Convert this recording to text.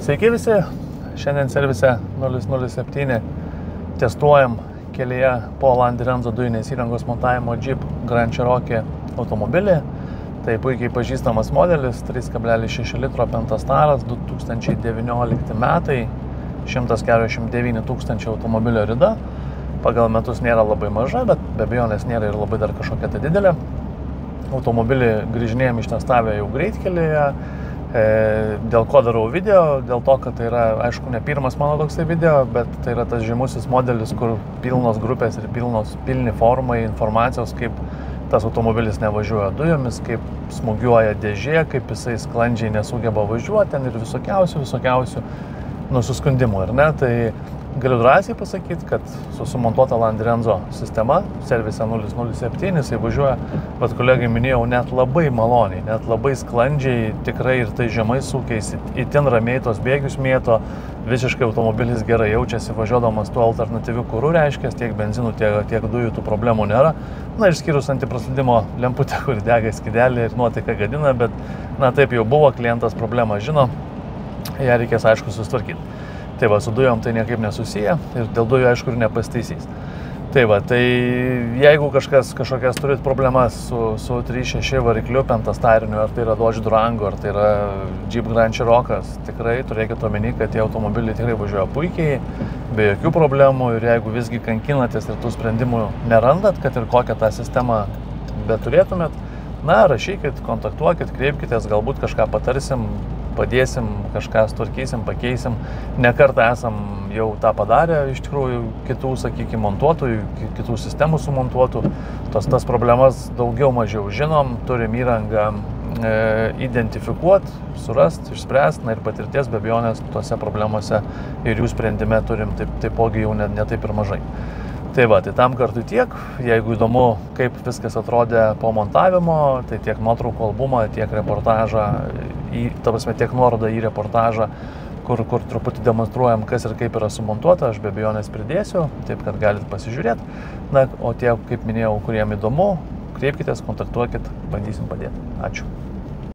Sveiki visi, šiandien servise 007 testuojam kelyje po Land Renzo dujinės įrangos montavimo Jeep Grand Cherokee automobilį. Tai puikiai pažįstamas modelis, 3,6 litro Pentastaras, 2019 metai, 149 tūkstančių automobilio rida. Pagal metus nėra labai maža, bet be abejonės nėra ir labai dar kažkokia tai didelė. Automobilį grįžinėjom ištestavę jau greitkelyje. Dėl ko darau video? Dėl to, kad tai yra, aišku, ne pirmas mano toksai video, bet tai yra tas žymusis modelis, kur pilnos grupės ir pilni formai informacijos, kaip tas automobilis nevažiuoja dujomis, kaip smūgiuoja dėžė, kaip jisai sklandžiai nesugeba važiuoti, ten ir visokiausių nusiskundimų, ar ne? Tai galiu drąsiai pasakyti, kad su sumontuota Land Renzo sistema, servise 007, jisai važiuoja, bet kolegai minėjau, net labai maloniai, net labai sklandžiai, tikrai ir tai žemai sukiais, itin ramiai tos bėgius mėto, visiškai automobilis gerai jaučiasi važiuodamas tuo alternatyviu kuru, reiškia, tiek benzinų, tiek dujų tų problemų nėra. Na, išskyrus antipraslydimo lemputę, kuri dega skydelį ir nuotaiką gadina, bet, na, taip jau buvo, klientas problemą žino, ją reikės, aišku, susitvarkyti. Tai va, su dujom tai niekaip nesusiję ir dėl dujų, aišku, ir nepastaisys. Tai va, tai jeigu kažkokias turit problemas su 3.6 varikliu pentastariniu, ar tai yra Dodge Durango, ar tai yra Jeep Grand Cherokee'as, tikrai turėkite omeny, kad tie automobiliai tikrai važiuoja puikiai, be jokių problemų, ir jeigu visgi kankinatės ir tų sprendimų nerandat, kad ir kokią tą sistemą beturėtumėt, na, rašykit, kontaktuokit, kreipkitės, galbūt kažką patarsim, padėsim, kažką sutvarkysim, pakeisim. Ne kartą esam jau tą padarę, iš tikrųjų, kitų, sakykime, montuotojų, kitų sistemų sumontuotų. Tas problemas daugiau mažiau žinom, turim įrangą identifikuoti, surasti, išspręsti, na ir patirties be abejonės tuose problemuose ir jų sprendime turim taipogi jau ne taip ir mažai. Tai va, tai tam kartui tiek. Jeigu įdomu, kaip viskas atrodė po montavimo, tai tiek nuotraukų albumą, tiek reportažą, tiek nuorodą į reportažą, kur truputį demonstruojam, kas ir kaip yra sumontuota, aš be abejonės pridėsiu, taip kad galit pasižiūrėti. Na, o tie, kaip minėjau, kuriem įdomu, kreipkitės, kontaktuokit, bandysim padėti. Ačiū.